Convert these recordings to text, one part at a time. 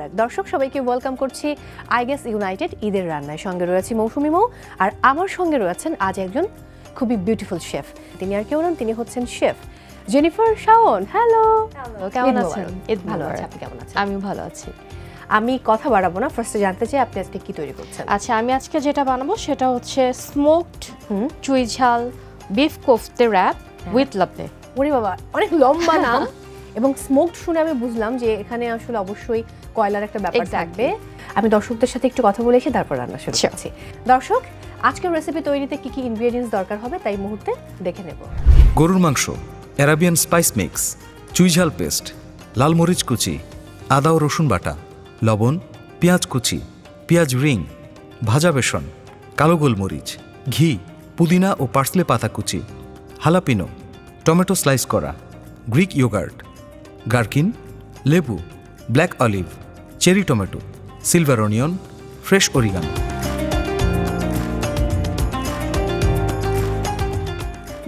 মোবারক। দর্শক সবাইকে ওয়েলকাম করছি আই গেস ইউনাইটেড ঈদের রান্নায়। সঙ্গে রয়েছে মৌসুমী মৌ, আর আমার সঙ্গে রয়েছেন আজ একজন খুবই বিউটিফুল শেফ। তিনি আর কেউ নন, তিনি হচ্ছেন শেফ জেনিফার শাওন। হ্যালো, কেমন আছেন? ভালো আছি, আপনি কেমন আছেন? আমিও ভালো আছি। আমি কথা বাড়াবো না, ফার্স্টে জানতে চাই আপনি আজকে কি তৈরি করছেন? আচ্ছা, আমি আজকে যেটা বানাবো সেটা হচ্ছে স্মোকড চুই ঝাল বিফ কোফতে র‍্যাপ উইথ লাবনে। ওরে বাবা, অনেক লম্বা নাম। এবং স্মোকড শুনে আমি বুঝলাম যে এখানে আসলে অবশ্যই কয়লার একটা ব্যাপার থাকবে। আমি দর্শকদের সাথে একটু কথা বলে এসে তারপর রান্না শুরু করছি। দর্শক, আজকের রেসিপি তৈরিতে কি কি ইনগ্রেডিয়েন্টস দরকার হবে তাই মুহূর্তে দেখে নেব। গরুর মাংস, অ্যারাবিয়ান স্পাইস মিক্স, চুইঝাল পেস্ট, লাল মরিচ কুচি, আদা ও রসুন বাটা, লবণ, পেঁয়াজ কুচি, পেঁয়াজ রিং, ভাজা বেসন, কালো গোলমরিচ, ঘি, পুদিনা ও পার্সলে পাতা কুচি, হালাপিনো, টমেটো স্লাইস করা, গ্রিক ইয়োগার্ট, গার্কিন, লেবু, black olive, cherry tomato, silver onion, fresh oregano.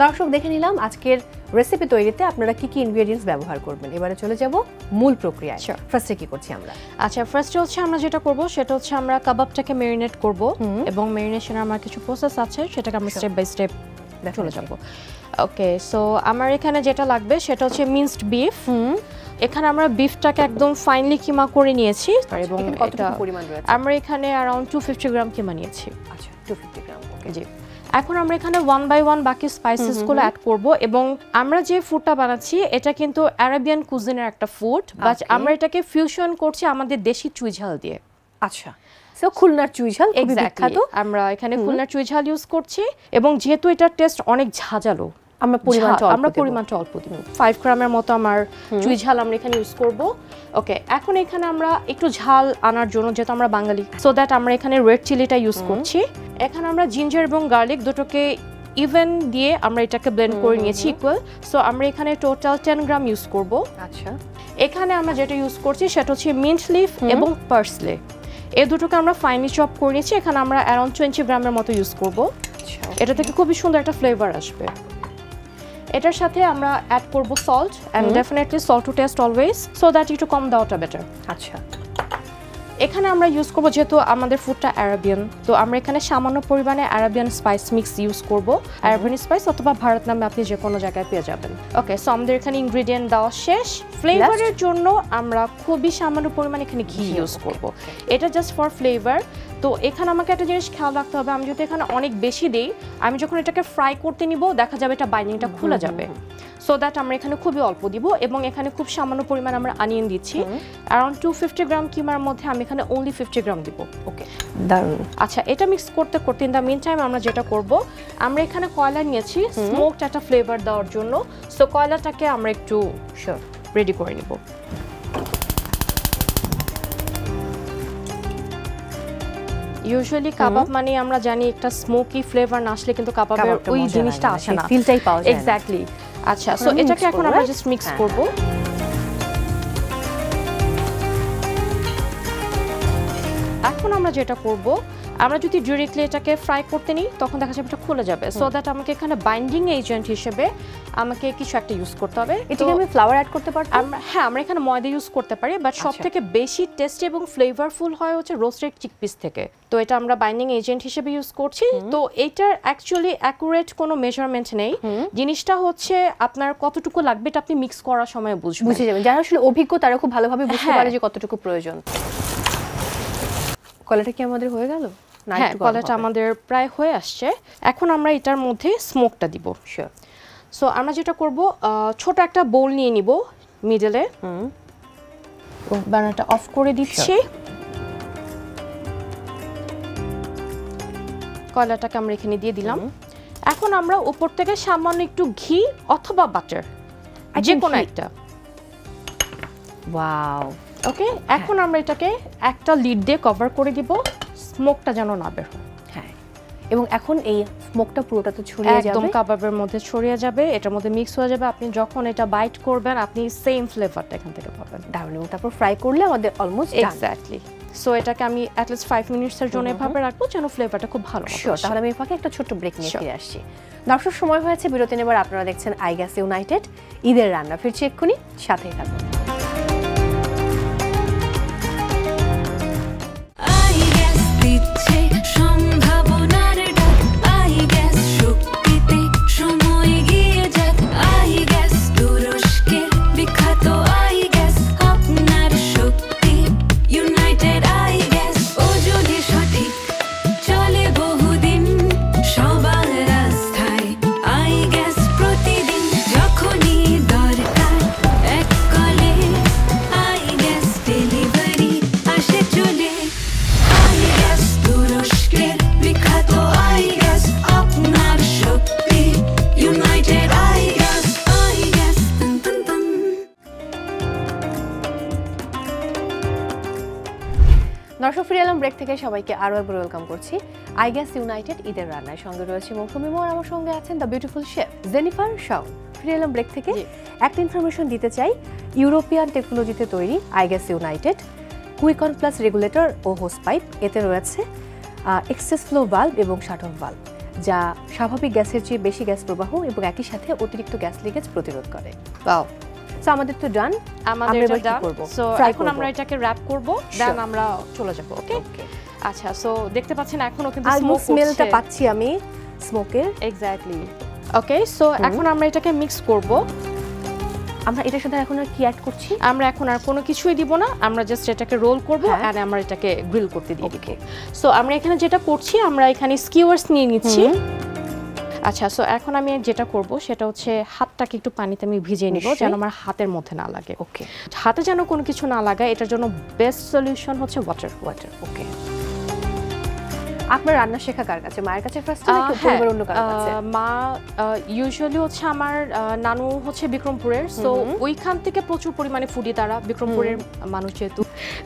দর্শক, দেখে নিলাম আজকের রেসিপি তৈরিতে আপনারা কি কি ইনগ্রেডিয়েন্টস ব্যবহার করবেন। এবারে চলে যাব মূল প্রক্রিয়ায়। ফার্স্টে কি করছি আমরা? আচ্ছা, ফার্স্টে হচ্ছে আমরা যেটা করব সেটা হচ্ছে আমরা কাবাবটাকে ম্যারিনেট করব, এবং ম্যারিনেশনের আমার কিছু প্রসেস আছে, সেটাকে আমরা স্টেপ বাই স্টেপ চলে যাব। ওকে, সো আমার এখানে যেটা লাগবে সেটা হচ্ছে মিন্সড বিফ। এখানে আমরা বিফটাকে একদম ফাইনলি কিমা করে নিয়েছি, এবং কতটুকু পরিমাণ রয়েছে? আমরা এখানে अराउंड 250 গ্রাম কিমা নিয়েছি। আচ্ছা, 250 গ্রাম। ওকে জি। এখন আমরা এখানে 1 বাই 1 বাকি স্পাইসেসগুলো অ্যাড করব, এবং আমরা যে ফুডটা বানাচ্ছি এটা কিন্তু আরাবিয়ান কুজিনের একটা ফুড, বাট আমরা এটাকে ফিউশন করছি আমাদের দেশি চুইঝাল দিয়ে। আচ্ছা, সো খুলনার চুইঝাল খুবই বিখ্যাত। আমরা এখানে খুলনার চুইঝাল ইউজ করছি, এবং যেহেতু এটার টেস্ট অনেক ঝাঁঝালো, আমরা পরিমাণটা অল্প দিব। 5 গ্রামের মতো আমার চুইঝাল আমরা এখানে ইউজ করব। ওকে, এখন এখানে আমরা একটু ঝাল আনার জন্য, যেহেতু আমরা বাঙালি, সো দ্যাট আমরা এখানে রেড চিলিটা ইউজ করছি। এখানে আমরা জিঞ্জার এবং গার্লিক দুটোকে ইভেন দিয়ে আমরা এটাকে ব্লেন্ড করে নিয়েছি ইকুয়াল। সো আমরা এখানে টোটাল 10 গ্রাম ইউজ করব। আচ্ছা, এখানে আমরা যেটা ইউজ করছি সেটা হচ্ছে মিন্ট লিফ এবং পার্সলে। এই দুটোকে আমরা ফাইনলি চপ করে নিয়েছি। এখানে আমরা অ্যারাউন্ড 20 গ্রামের মতো ইউজ করব। এটা থেকে খুবই সুন্দর একটা ফ্লেভার আসবে। এটার সাথে আমরা অ্যাড করব salt, and definitely salt to taste always, so that একটু কম দেওয়াটা বেটার। আচ্ছা, এখানে আমরা ইউজ করব, যেহেতু আমাদের ফুডটা আরাবিয়ান, তো আমরা এখানে সামান্য পরিমাণে আরাবিয়ান স্পাইস মিক্স ইউজ করব। আরাবিয়ান স্পাইস অথবা ভারত নামে আপনি যে কোনো জায়গায় পেয়ে যাবেন। ওকে, সো আমাদের এখানে ইনগ্রেডিয়েন্ট দেওয়া শেষ। ফ্লেভারের জন্য আমরা খুবই সামান্য পরিমাণে এখানে ঘি ইউজ করব। এটা জাস্ট ফর ফ্লেভার। তো এখানে আমাকে একটা জিনিস খেয়াল রাখতে হবে, আমি যদি এখানে অনেক বেশি দিই, আমি যখন এটাকে ফ্রাই করতে নিব দেখা যাবে এটা বাইন্ডিংটা খুলে যাবে। সো দ্যাট আমরা এখানে খুবই অল্প দিব, এবং এখানে খুব সামান্য পরিমাণ আমরা অনিয়ন দিচ্ছি। অ্যারাউন্ড 250 গ্রাম কিমার মধ্যে আমি এখানে অনলি 50 গ্রাম দিব। ওকে, দারুণ। আচ্ছা, এটা মিক্স করতে করতে ইন দ্য মিন টাইম আমরা যেটা করব, আমরা এখানে কয়লা নিয়েছি স্মোকড একটা ফ্লেভার দেওয়ার জন্য। সো কয়লাটাকে আমরা একটু রেডি করে নিব। ইউজুয়ালি কাবাব মানে আমরা জানি একটা স্মোকি ফ্লেভার না আসলে কিন্তু কাবাবের ওই জিনিসটা আসে না, ফিলটাই পাওয়া যায় না। এক্স্যাক্টলি। আচ্ছা, সো এটাকে এখন আমরা জাস্ট মিক্স করব। এখন আমরা যেটা করব, আমরা যদি ডিরেক্টলি এটাকে ফ্রাই করতে নিই তখন দেখা যাবে এটা খুলে যাবে। সো দ্যাট আমাকে এখানে বাইন্ডিং এজেন্ট হিসেবে আমাকে কিছু একটা ইউজ করতে হবে। এটাকে আমি ফ্লাওয়ার অ্যাড করতে পারি? হ্যাঁ, আমরা এখানে ময়দা ইউজ করতে পারি, বাট সবথেকে বেশি টেস্টি এবং ফ্লেভারফুল হয় হচ্ছে রোস্টেড চিকপিস থেকে। তো এটা আমরা বাইন্ডিং এজেন্ট হিসেবে ইউজ করছি। তো এটার অ্যাকচুয়ালি অ্যাকুরেট কোনো মেজারমেন্ট নেই, জিনিসটা হচ্ছে আপনার কতটুকু লাগবে এটা আপনি মিক্স করার সময় বুঝে যাবেন। যারা আসলে অভিজ্ঞ তারা খুব ভালোভাবে বুঝতে পারে যে কতটুকু প্রয়োজন। কলাটা কি আমাদের হয়ে গেল? হ্যাঁ, কলাটা আমাদের প্রায় হয়ে আসছে। এখন আমরা এটার মধ্যে স্মোকটা দিব। শিওর। সো আমরা যেটা করব, ছোট একটা বোল নিয়ে নিব মিডলে, বার্নারটা অফ করে দিচ্ছি। কয়লাটাকে আমরা এখানে দিয়ে দিলাম। এখন আমরা উপর থেকে সামান্য একটু ঘি অথবা বাটার, যে কোনো একটা। ওয়াও। ওকে, এখন আমরা এটাকে একটা লিড দিয়ে কভার করে দিব, স্মোকটা যেন না বের হয়। হ্যাঁ, এবং এখন এই স্মোকটা পুরোটা তো ছড়িয়ে যাবে, একদম কাবাবের মধ্যে ছড়িয়ে যাবে, এটার মধ্যে মিক্স হয়ে যাবে। আপনি যখন এটা বাইট করবেন আপনি সেম ফ্লেভারটা এখান থেকে পাবেন। দারুণ। এবং তারপর ফ্রাই করলে আমাদের অলমোস্ট এক্স্যাক্টলি। সো এটাকে আমি অ্যাট লিস্ট 5 মিনিটসের জন্য এভাবে রাখবো যেন ফ্লেভারটা খুব ভালো হয়। শিওর। তাহলে আমি ফাঁকে একটা ছোট্ট ব্রেক নিয়ে ফিরে আসছি। দর্শক, সময় হয়েছে বিরতি নেবার। আপনারা দেখছেন আই গেস ইউনাইটেড ঈদের রান্না। ফিরছি এক্ষুনি, সাথেই থাকুন। দর্শক ফিরে এলাম ব্রেক থেকে, সবাইকে আরও একবার ওয়েলকাম করছি আই গ্যাস ইউনাইটেড ঈদের রান্নায়। সঙ্গে রয়েছে মৌসুমী মোর, আমার সঙ্গে আছেন the beautiful chef Jennifer Shaon. ফিরে এলাম ব্রেক থেকে, একটা ইনফরমেশন দিতে চাই। ইউরোপিয়ান টেকনোলজিতে তৈরি I gas united quick on plus regulator ও হোস পাইপ, এতে রয়েছে এক্সেস ফ্লো ভালভ এবং শাট অফ ভালভ, যা স্বাভাবিক গ্যাসের চেয়ে বেশি গ্যাস প্রবাহ এবং একই সাথে অতিরিক্ত গ্যাস লিকেজ প্রতিরোধ করে। ওয়াও, সো আমাদের তো ডান, আমাদের এটা ডান। সো এখন আমরা এটাকে র‍্যাপ করব, দেন আমরা চলে যাব। ওকে, আচ্ছা। সো দেখতে পাচ্ছেন এখনো কিন্তু স্মোক স্মেলটা পাচ্ছি আমি স্মোকের। এক্স্যাক্টলি। ওকে, সো এখন আমরা এটাকে মিক্স করব। আমরা এটার সাথে এখন আর কি অ্যাড করছি? আমরা এখন আর কোনো কিছুই দিব না, আমরা জাস্ট এটাকে রোল করব আর আমরা এটাকে গ্রিল করতে দিয়ে দিব। সো আমরা এখানে যেটা করছি, আমরা এখানে স্কিওয়ার্স নিয়ে নিচ্ছি। আচ্ছা, সো এখন আমি যেটা করব সেটা হচ্ছে হাতটাকে একটু পানিতে আমি ভিজিয়ে নিব, যেন আমার হাতের মধ্যে না লাগে। ওকে, হাতে যেন কোনো কিছু না লাগায়, এটার জন্য বেস্ট সলিউশন হচ্ছে ওয়াটার। ওকে, আপনার রান্না শেখা কার কাছে? মায়ের কাছে ফার্স্ট নাকি পরিবারের অন্য কারো কাছে? মা ইউজুয়ালি হচ্ছে আমার নানু হচ্ছে বিক্রমপুরের, সো ওইখান থেকে প্রচুর পরিমাণে ফুডি, তারা বিক্রমপুরের মানুষ যেহেতু,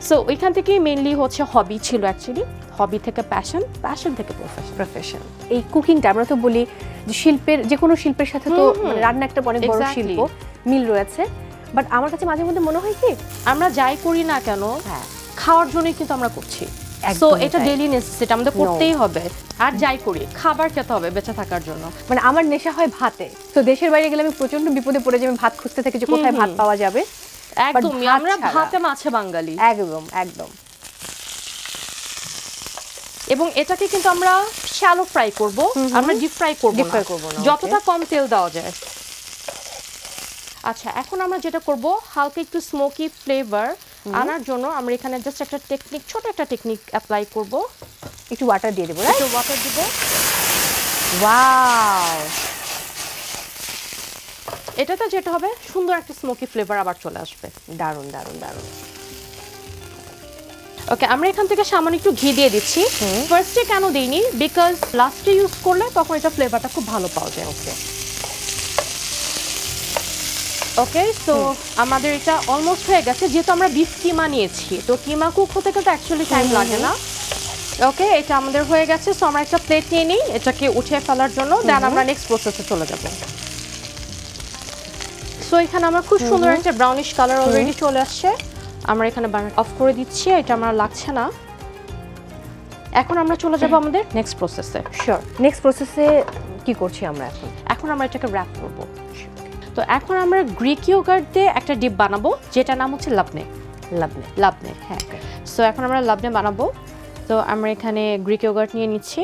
সো ওইখান থেকেই মেইনলি হচ্ছে হবি ছিল অ্যাকচুয়ালি। হবি থেকে প্যাশন, প্যাশন থেকে প্রফেশন। এই কুকিংটা আমরা তো বলি যে শিল্পের, যে কোনো শিল্পের সাথে তো মানে রান্না একটা অনেক বড় শিল্প, মিল রয়েছে। বাট আমার কাছে মাঝে মধ্যে মনে হয় কি আমরা যাই করি না কেন খাওয়ার জন্যই কিন্তু আমরা করছি। সো এটা ডেইলি নেসেসিটি, আমাদের করতেই হবে। আর যাই করি খাবার খেতে হবে বেঁচে থাকার জন্য। মানে আমার নেশা হয় ভাতে। তো দেশের বাইরে গেলে আমি প্রচন্ড বিপদে পড়ে যাই, আমি ভাত খুঁজতে থাকি যে কোথায় ভাত পাওয়া যাবে। একদমই, আমরা ভাতে মাছে বাঙালি। একদম একদম। এবং এটাকে কিন্তু আমরা শ্যালো ফ্রাই করব, আমরা ডিপ ফ্রাই করব না, যতটা কম তেল দেওয়া যায়। আচ্ছা, এখন আমরা যেটা করব, হালকা একটু স্মোকি ফ্লেভার আনার জন্য আমরা এখানে জাস্ট একটা টেকনিক, ছোট একটা টেকনিক অ্যাপ্লাই করব। একটু ওয়াটার দিয়ে দেব, রাইট? একটু ওয়াটার দিব। ওয়াও, এটাতে যেটা হবে সুন্দর একটা স্মোকি ফ্লেভার আবার চলে আসবে। দারুণ দারুণ দারুণ। ওকে, আমরা এখান থেকে সামান্য একটু ঘি দিয়ে দিচ্ছি। ফার্স্টে কেন দেইনি, বিকজ লাস্টে ইউজ করলে তখন এটা ফ্লেভারটা খুব ভালো পাওয়া যায়। ওকে, সো আমাদের এটা অলমোস্ট হয়ে গেছে। যেহেতু আমরা বিফ কিমা নিয়েছি, তো কিমা কুক হতে কিন্তু অ্যাকচুয়ালি টাইম লাগে না। ওকে, এটা আমাদের হয়ে গেছে। সো আমরা একটা প্লেট নিয়ে নিই এটাকে উঠিয়ে ফেলার জন্য, দেন আমরা নেক্সট প্রসেসে চলে যাব। সো এখানে আমার খুব সুন্দর একটা ব্রাউনিশ কালার অলরেডি চলে আসছে। আমরা এখানে বার্নার অফ করে দিচ্ছি, এটা আমার লাগছে না। এখন আমরা চলে যাব আমাদের নেক্সট প্রসেসে। শিওর। নেক্সট প্রসেসে কি করছি আমরা এখন? এখন আমরা এটাকে র‍্যাপ করব। তো এখন আমরা গ্রিক ইয়োগার্ট দিয়ে একটা ডিপ বানাবো, যেটা নাম হচ্ছে লাবনে। হ্যাঁ। সো এখন আমরা লাবনে বানাবো। তো আমরা এখানে গ্রিক ইয়োগার্ট নিয়ে নিচ্ছি।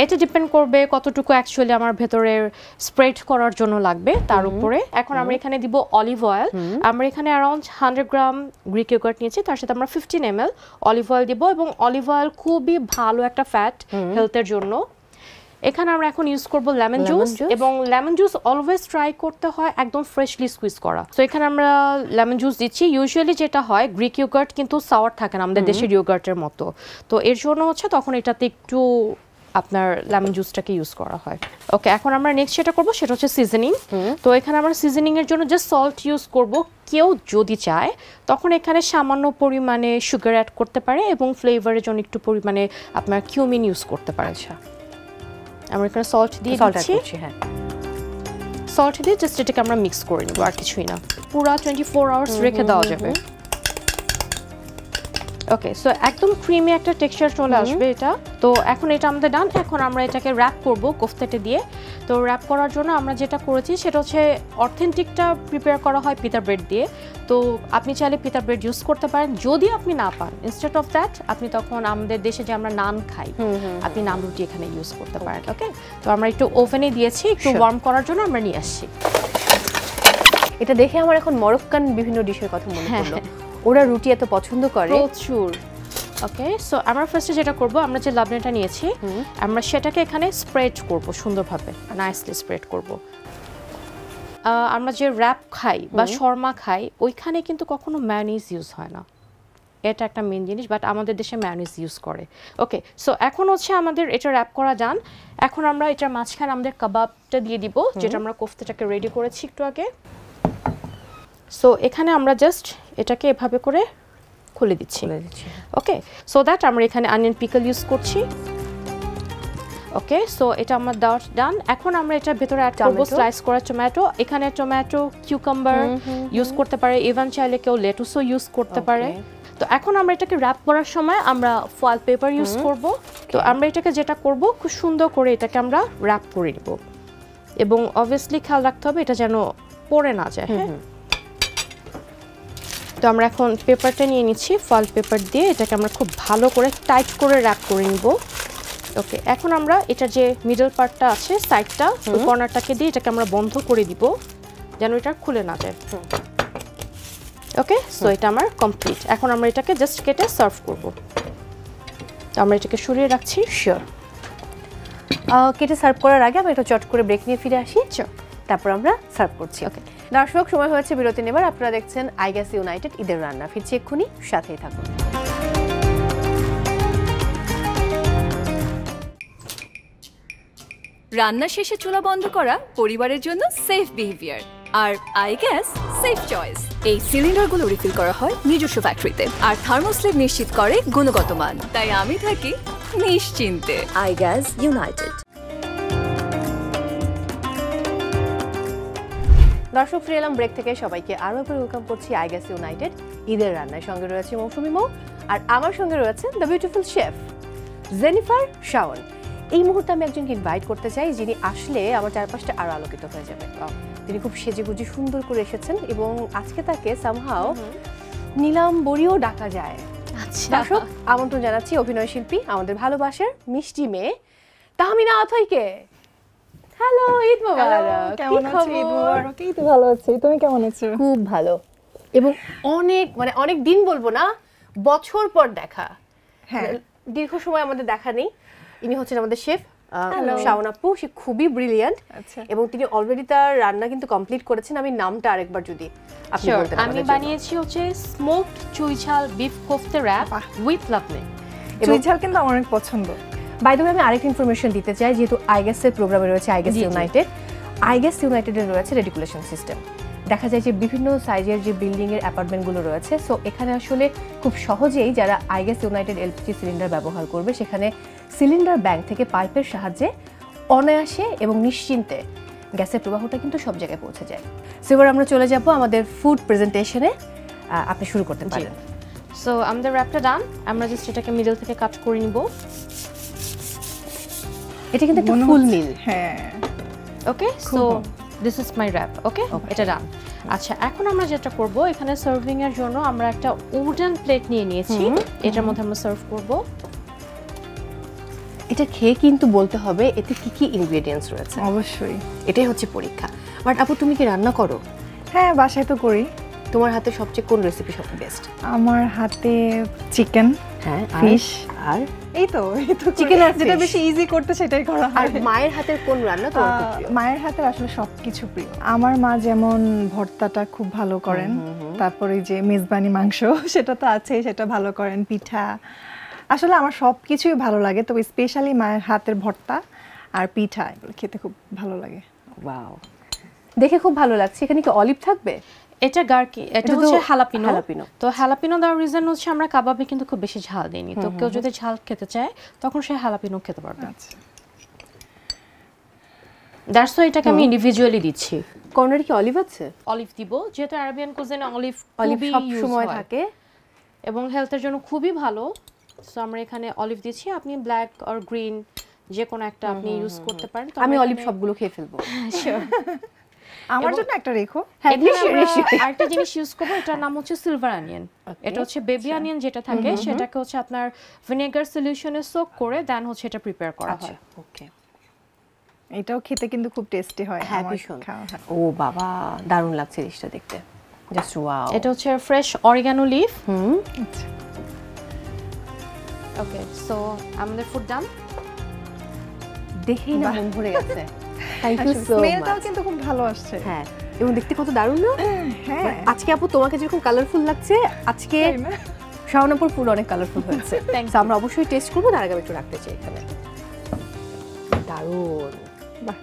এটা ডিপেন্ড করবে কতটুকু অ্যাকচুয়ালি আমার ভেতরের স্প্রেড করার জন্য লাগবে তার উপরে। এখন আমরা এখানে দিব অলিভ অয়েল। আমরা এখানে অ্যারাউন্ড 100 গ্রাম গ্রিক ইয়োগার্ট নিয়েছি, তার সাথে আমরা 15 ml অলিভ অয়েল দিব। এবং অলিভ অয়েল খুবই ভালো একটা ফ্যাট হেলথের জন্য। এখানে আমরা এখন ইউজ করব লেমন জুস, এবং লেমন জুস অলওয়েজ ট্রাই করতে হয় একদম ফ্রেশলি স্কুইজ করা। তো এখানে আমরা লেমন জুস দিচ্ছি। ইউজুয়ালি যেটা হয়, গ্রিক ইয়োগার্ট কিন্তু সাওয়ার থাকে না আমাদের দেশের ইয়োগার্টের মতো, তো এর জন্য হচ্ছে তখন এটাতে একটু আপনার লেমন জুসটাকে ইউজ করা হয়। ওকে, এখন আমরা নেক্সট যেটা করব সেটা হচ্ছে সিজনিং। তো এখানে আমরা সিজনিং এর জন্য জাস্ট সল্ট ইউজ করব। কেউ যদি চায় তখন এখানে সামান্য পরিমাণে সুগার অ্যাড করতে পারে, এবং ফ্লেভারের জন্য একটু পরিমাণে আপনার কিউমিন ইউজ করতে পারে। আচ্ছা, আমরা এখানে সল্ট দিয়ে দিচ্ছি। হ্যাঁ, সল্ট দিয়ে জাস্ট এটাকে আমরা মিক্স করে নিব, আর কিছুই না। পুরো 24 আওয়ার্স রেখে দেওয়া যাবে। ওকে, সো একদম ক্রিমি একটা টেক্সচার চলে আসবে এটা। তো এখন এটা আমাদের ডান। এখন আমরা এটাকে র‍্যাপ করব কোফতাতে দিয়ে। তো র‍্যাপ করার জন্য আমরা যেটা করেছি সেটা হচ্ছে অথেন্টিকটা প্রিপেয়ার করা হয় পিতা ব্রেড দিয়ে। তো আপনি চাইলে পিতা ব্রেড ইউজ করতে পারেন। যদি আপনি না পান, ইনস্টেড অফ দ্যাট আপনি তখন আমাদের দেশে যে আমরা নান খাই, আপনি নান রুটি এখানে ইউজ করতে পারেন। ওকে, তো আমরা একটু ওভেনে দিয়েছি, একটু ওয়ার্ম করার জন্য আমরা নিয়ে আসছি। এটা দেখে আমার এখন মরক্কান বিভিন্ন ডিশের কথা মনে পড়লো। ওরা রুটি এত পছন্দ করে প্রচুর। ওকে, সো আমরা ফার্স্টে যেটা করব, আমরা যে লাবনেটা নিয়েছি আমরা সেটাকে এখানে স্প্রেড করব সুন্দরভাবে, নাইসলি স্প্রেড করব। আমরা যে র‍্যাপ খাই বা শর্মা খাই, ওইখানে কিন্তু কখনো মায়োনিজ ইউজ হয় না। এটা একটা মেন জিনিস, বাট আমাদের দেশে মায়োনিজ ইউজ করে। ওকে, সো এখন হচ্ছে আমাদের এটা র‍্যাপ করা যান। এখন আমরা এটার মাঝখানে আমাদের কাবাবটা দিয়ে দিব, যেটা আমরা কোফতাটাকে রেডি করেছি একটু আগে। সো এখানে আমরা জাস্ট এটাকে এভাবে করে খুলে দিচ্ছি ওকে সো দ্যাট আমরা এখানে অনিয়ন পিকল ইউজ করছি ওকে সো এটা আমার দেওয়া ডান এখন আমরা এটা ভেতরে অ্যাড করব স্লাইস করা টমেটো এখানে টমেটো কিউকাম্বার ইউজ করতে পারে ইভেন চাইলে কেউ লেটুসও ইউজ করতে পারে তো এখন আমরা এটাকে র‍্যাপ করার সময় আমরা ফয়েল পেপার ইউজ করব তো আমরা এটাকে যেটা করব খুব সুন্দর করে এটাকে আমরা র‍্যাপ করে নিব এবং অবভিয়াসলি খেয়াল রাখতে হবে এটা যেন পড়ে না যায় হ্যাঁ তো আমরা এখন পেপারটা নিয়ে নিচ্ছি ফয়েল পেপার দিয়ে এটাকে আমরা খুব ভালো করে টাইট করে র‍্যাপ করে নিব ওকে এখন আমরা এটা যে মিডল পার্টটা আছে সাইডটা ওই কর্নারটাকে দিয়ে এটাকে আমরা বন্ধ করে দিব যেন এটা খুলে না যায় ওকে সো এটা আমার কমপ্লিট এখন আমরা এটাকে জাস্ট কেটে সার্ভ করব তো আমরা এটাকে সরিয়ে রাখছি শিওর কেটে সার্ভ করার আগে আমি একটু চট করে ব্রেক নিয়ে ফিরে আসি তারপর আমরা সার্ভ করছি ওকে দর্শক সময় হয়েছে বিরতি নেবার আপনারা দেখছেন আই গেস ইউনাইটেড ঈদের রান্না ফিরছি এক্ষুনি সাথেই থাকুন রান্না শেষে চুলা বন্ধ করা পরিবারের জন্য সেফ বিহেভিয়ার আর আই গ্যাস সেফ চয়েস এই সিলিন্ডারগুলো রিফিল করা হয় নিজস্ব ফ্যাক্টরিতে আর থার্মোস্টেট নিশ্চিত করে গুণগত মান তাই আমি থাকি নিশ্চিন্তে আই গ্যাস ইউনাইটেড দর্শক ফিরে এলাম ব্রেক থেকে সবাইকে আরও একবার ওয়েলকাম করছি আই গেস ইউনাইটেড ঈদের রান্নায় সঙ্গে রয়েছে মৌসুমী মৌ আর আমার সঙ্গে রয়েছে the beautiful chef Jennifer Shaon এই মুহূর্তে আমি একজনকে ইনভাইট করতে চাই যিনি আসলে আমার চারপাশটা আরো আলোকিত হয়ে যাবে তিনি খুব সেজেগুজে সুন্দর করে এসেছেন এবং আজকে তাকে সামহাও নীলাম্বরীও ডাকা যায় দর্শক আমন্ত্রণ জানাচ্ছি অভিনয় শিল্পী আমাদের ভালোবাসার মিষ্টি মেয়ে তাহমিনা অথৈকে হ্যালো ঈদ মোবারক কেমন আছো ঈদ মোবারক এই তো ভালো আছি তুমি কেমন আছো খুব ভালো এবং অনেক দিন বলবো না বছর পর দেখা হ্যাঁ দীর্ঘ সময় আমাদের দেখা নেই ইনি হচ্ছেন আমাদের শেফ শাওন আপু সে খুবই ব্রিলিয়ান্ট এবং তিনি অলরেডি তার রান্না কিন্তু কমপ্লিট করেছেন আমি নামটা আরেকবার যদি আপনি বলতেন আমি বানিয়েছি হচ্ছে smoked chuijhal beef kofte wrap with lovely chuijhal কিন্তু আমার অনেক পছন্দ বাই দ্য ওয়ে আমি আরেকটা ইনফরমেশন দিতে চাই যেহেতু আইগেস এর প্রোগ্রামে রয়েছে আইগেস ইউনাইটেড আইগেস ইউনাইটেডের রয়েছে রেডিকুলেশন সিস্টেম দেখা যায় যে বিভিন্ন সাইজের যে বিল্ডিং এর অ্যাপার্টমেন্টগুলো রয়েছে সো এখানে আসলে খুব সহজেই যারা আইগেস ইউনাইটেড এলপিজি সিলিন্ডার ব্যবহার করবে সেখানে সিলিন্ডার ব্যাংক থেকে পাইপের সাহায্যে অনায়াসে এবং নিশ্চিন্তে গ্যাসের প্রবাহটা কিন্তু সব জায়গায় পৌঁছে যায় সো এবার আমরা চলে যাব আমাদের ফুড প্রেজেন্টেশনে আপনি শুরু করতে পারেন সো আমাদের র‍্যাপটা ডান আমরা জাস্ট এটাকে মিডল থেকে কাট করে নিব এটা কিন্তু একটা ফুল মিল হ্যাঁ okay so this is my wrap okay এটা ডান আচ্ছা এখন আমরা যেটা করব এখানে সার্ভিং এর জন্য আমরা একটা উডেন প্লেট নিয়ে নিয়েছি এটার মধ্যে আমরা সার্ভ করব এটা খেয়ে কিন্তু বলতে হবে এতে কি কি ইনগ্রেডিয়েন্টস রয়েছে অবশ্যই এটাই হচ্ছে পরীক্ষা বাট আপু তুমি কি রান্না করো হ্যাঁ বাসায় তো করি তোমার হাতে সবচেয়ে কোন রেসিপি সবচেয়ে বেস্ট আমার হাতে চিকেন হ্যাঁ ফিশ আর এই তো চিকেন আর যেটা বেশি ইজি করতে সেটাই করা আর হয় মায়ের হাতের কোন রান্না তোমার খুব প্রিয় মায়ের হাতের আসলে সবকিছু প্রিয় আমার মা যেমন ভর্তাটা খুব ভালো করেন তারপরে যে মেজবানি মাংস সেটা তো আছেই সেটা ভালো করেন পিঠা আসলে আমার সবকিছুই ভালো লাগে তবে স্পেশালি মায়ের হাতের ভর্তা আর পিঠা এগুলো খেতে খুব ভালো লাগে ওয়াও দেখে খুব ভালো লাগছে এখানে কি অলিভ থাকবে এটা গার্কি এটা হচ্ছে হালাপিনো হালাপিনো তো হালাপিনো দেওয়ার রিজন হচ্ছে আমরা কাবাবে কিন্তু খুব বেশি ঝাল দেইনি তো কেউ যদি ঝাল খেতে চায় তখন সে হালাপিনো খেতে পারবে আচ্ছা দ্যাটস ওয়াই এটাকে আমি ইন্ডিভিজুয়ালি দিচ্ছি কর্নারে কি অলিভ আছে অলিভ দিব যেহেতু আরবিয়ান কুজিনে অলিভ সব সময় থাকে এবং হেলথের জন্য খুবই ভালো সো আমরা এখানে অলিভ দিচ্ছি আপনি ব্ল্যাক অর গ্রিন যে কোনো একটা আপনি ইউজ করতে পারেন আমি অলিভ সবগুলো খেয়ে ফেলবো শিওর আমার জন্য একটা রেখো আরেকটা জিনিস ইউজ করবো এটার নাম হচ্ছে সিলভার অনিয়ন এটা হচ্ছে বেবি অনিয়ন যেটা থাকে সেটাকে হচ্ছে আপনার ভিনেগার সলিউশনে সোক করে দেন হচ্ছে এটা প্রিপেয়ার করা হয় ওকে এটাও খেতে কিন্তু খুব টেস্টি হয় হ্যাঁ ভীষণ ও বাবা দারুণ লাগছে জিনিসটা দেখতে জাস্ট ওয়াও এটা হচ্ছে fresh oregano leaf okay so আমাদের ফুড ডান দেখেই না মন ভরে গেছে থ্যাংক ইউ সো মাচ স্মেলটাও কিন্তু খুব ভালো আসছে হ্যাঁ এবং দেখতে কত দারুণ না হ্যাঁ আজকে আপু তোমাকে যেরকম কালারফুল লাগছে আজকে শাওন আপুর ফুল অনেক কালারফুল হয়েছে Thank তো আমরা অবশ্যই টেস্ট করবো তার আগে একটু রাখতে চাই এখানে দারুণ বাহ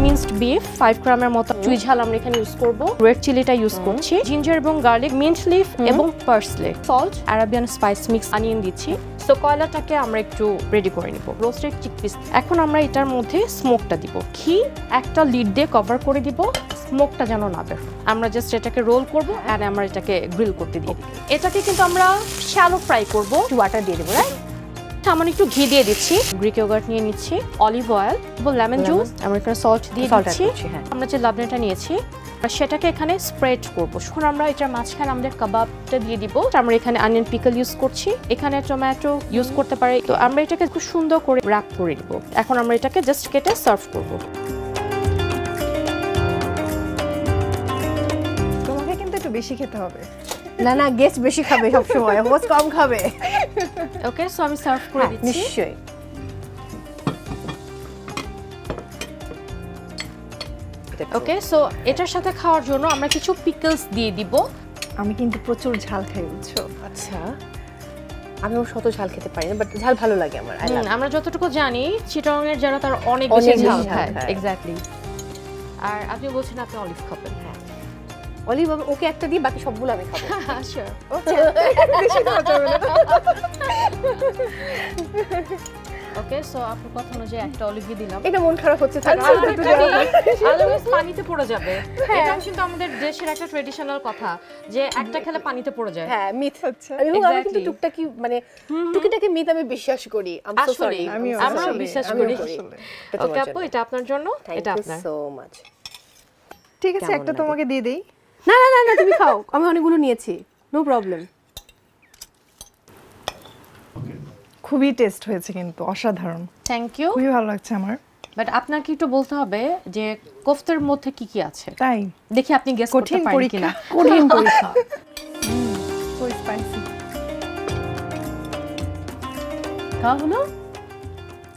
মিন্সড বিফ 5 গ্রামের মতো চুই ঝাল আমরা এখানে ইউজ করব, রেড চিলিটা ইউজ করছি, জিঞ্জার এবং গার্লিক, মিন্ট লিফ এবং parsley, salt, Arabian spice mix onion দিচ্ছি। সো কয়লাটাকে আমরা একটু রেডি করে নিব, রোস্টেড চিকপিস। এখন আমরা এটার মধ্যে স্মোকটা দিব, ঘি একটা লিড দিয়ে কভার করে দিব, স্মোকটা যেন না বের হয়। আমরা জাস্ট এটাকে রোল করব আর আমরা এটাকে গ্রিল করতে দিয়ে দিব। এটাকে কিন্তু আমরা শ্যালো ফ্রাই করব, ওয়াটার দিয়ে দেবো, রাইট? সামান্য একটু ঘি দিয়ে দিচ্ছি, গ্রিক ইয়োগার্ট নিয়ে নিচ্ছি, অলিভ অয়েল এবং লেমন জুস, আমরা এখানে সল্ট দিয়ে দিচ্ছি। আমরা যে লাবনেটা নিয়েছি সেটাকে এখানে স্প্রেড করব। এখন আমরা এটার মাঝখানে আমাদের কাবাবটা দিয়ে দিব। আমরা এখানে অনিয়ন পিকল ইউজ করছি, এখানে টমেটো ইউজ করতে পারি। তো আমরা এটাকে খুব সুন্দর করে র‍্যাপ করে দিব। এখন আমরা এটাকে জাস্ট কেটে সার্ভ করব। তোমাকে কিন্তু একটু বেশি খেতে হবে। না না, গেস্ট বেশি খাবে সব সময়, হোস্ট কম খাবে। ওকে, সো আমি সার্ভ করে দিচ্ছি। নিশ্চয়ই। ওকে, সো এটার সাথে খাওয়ার জন্য আমরা কিছু পিকলস দিয়ে দিব। আমি কিন্তু প্রচুর ঝাল খাই, বুঝছো? আচ্ছা, আমিও শত ঝাল খেতে পারি না, বাট ঝাল ভালো লাগে আমার। আমরা যতটুকু জানি চিটাগংয়ের যারা তার অনেক বেশি ঝাল খায়। এক্স্যাক্টলি। আর আপনি বলছেন আপনি অলিভ খাবেন। হ্যাঁ, অলিভ ওকে একটা দিই, বাকি সবগুলো আমি খাবো। শিওর। ওকে, সো আপনার কথা অনুযায়ী একটা অলিভ দিলাম। এটা মন খারাপ হচ্ছে, আদারওয়াইজ পানিতে পড়ে যাবে। এটা কিন্তু আমাদের দেশের একটা ট্র্যাডিশনাল কথা যে একটা খেলে পানিতে পড়ে যায়। হ্যাঁ, মিথ। আচ্ছা, এবং আমি কিন্তু টুকটাকি মানে টুকিটাকি মিথ আমি বিশ্বাস করি। আসলে আমরাও বিশ্বাস করি। ওকে আপু, এটা আপনার জন্য, এটা আপনার। So much. ঠিক আছে, একটা তোমাকে দিয়ে দেই। না না না না, তুমি খাও, আমি অনেকগুলো নিয়েছি, নো প্রবলেম। খুবই টেস্ট হয়েছে কিন্তু, অসাধারণ। Thank you. খুবই ভালো লাগছে আমার। বাট আপনার কি একটু বলতে হবে যে কোফতার মধ্যে কি কি আছে? তাই দেখি আপনি গেস করতে কঠিন পারেন পরীক্ষা। কিনা। কঠিন পরীক্ষা। খুব স্পাইসি। খাওয়া হলো?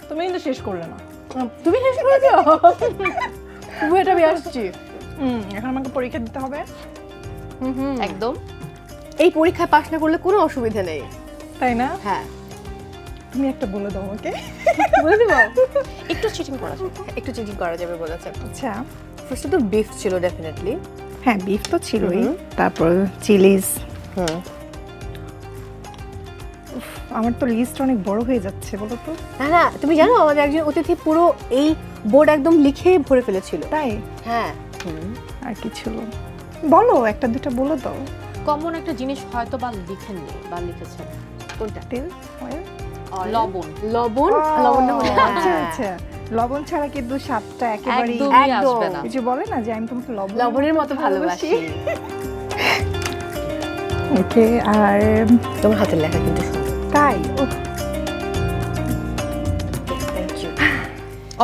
তুমি কিন্তু শেষ করলে না। তুমি শেষ করেছো? এটা আমি আসছি। এখন আমাকে পরীক্ষা দিতে হবে। একদম। এই পরীক্ষায় পাশ না করলে কোনো অসুবিধা নেই, তাই না? হ্যাঁ। তুমি একটা বলে দাও আমাকে। বলে দেবো? একটু চিটিং করা যাবে। একটু চিটিং করা যাবে বলেছে। আচ্ছা, ফার্স্টে তো বিফ ছিল ডেফিনেটলি। হ্যাঁ, বিফ তো ছিলই, তারপর চিলিজ। আমার তো লিস্ট অনেক বড় হয়ে যাচ্ছে, বলো তো। না না, তুমি জানো আমাদের একজন অতিথি পুরো এই বোর্ড একদম লিখে ভরে ফেলেছিল। তাই? হ্যাঁ। আর কি ছিল বলো, একটা দুটো বলে দাও। কমন একটা জিনিস হয়তো বা লিখেননি বা লিখেছেন। কোনটা? তেল, অয়েল, লবণ। লবণ। লবণ না হলে আচ্ছা আচ্ছা, লবণ ছাড়া কিন্তু স্বাদটা একেবারেই একদমই আসবে না। কিছু বলে না যে আমি তোমাকে লবণের মতো ভালোবাসি। ওকে, আর তোমার হাতের লেখা কিন্তু সুন্দর। তাই? Thank you.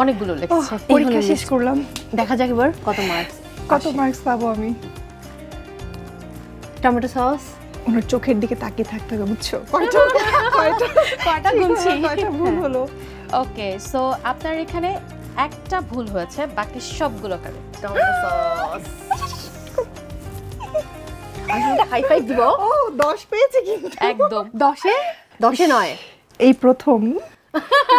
অনেকগুলো লিখেছে। পরীক্ষা শেষ করলাম। দেখা যাক এবার কত মার্কস। কত মার্কস পাবো আমি? Tomato sauce. ওনার চোখের দিকে তাকিয়ে থাকতে হবে, বুঝছো? কয়টা গুনছি, কয়টা ভুল হলো। ওকে, সো আপনার এখানে একটা ভুল হয়েছে, বাকি সবগুলো কারেক্ট। Tomato sauce. আমি হাই ফাইভ দিব। ও 10 পেয়েছে কিন্তু। একদম 10-এ নয়। এই প্রথম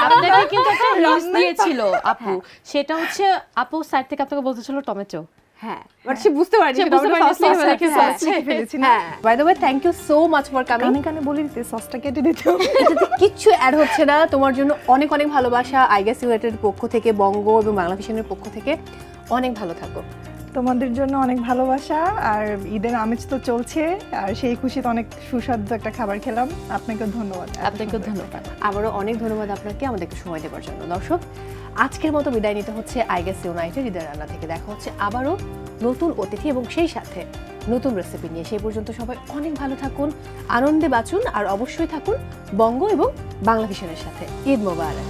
আপনাকে কিন্তু একটা লিস্ট দিয়েছিল আপু, সেটা হচ্ছে আপু সাইড থেকে আপনাকে বলতেছিল টমেটো। হ্যাঁ, বাট সে বুঝতে পারেনি সে বুঝতে পারেনি, টমেটো সস লিখে লিখে ফেলেছে। ফেলেছি না। হ্যাঁ, by the way thank you so much for coming. কানে কানে বলে দিতে সসটা কেটে দিতে হবে। এটাতে কিচ্ছু অ্যাড হচ্ছে না। তোমার জন্য অনেক অনেক ভালোবাসা, আই গেস ইউনাইটেডের পক্ষ থেকে, বঙ্গ এবং বাংলা ভিশনের পক্ষ থেকে। অনেক ভালো থাকো। তোমাদের জন্য অনেক ভালোবাসা। আর ঈদের আমেজ তো চলছে, আর সেই খুশিতে অনেক সুস্বাদু একটা খাবার খেলাম। আপনাকে ধন্যবাদ। আপনাকে ধন্যবাদ। আবারও অনেক ধন্যবাদ আপনাকে আমাদেরকে সময় দেওয়ার জন্য। দর্শক, আজকের মতো বিদায় নিতে হচ্ছে আই গেস ইউনাইটেড ঈদের রান্না থেকে। দেখা হচ্ছে আবারও নতুন অতিথি এবং সেই সাথে নতুন রেসিপি নিয়ে। সেই পর্যন্ত সবাই অনেক ভালো থাকুন, আনন্দে বাঁচুন, আর অবশ্যই থাকুন বঙ্গ এবং বাংলা ভিশনের সাথে। ঈদ মোবারক।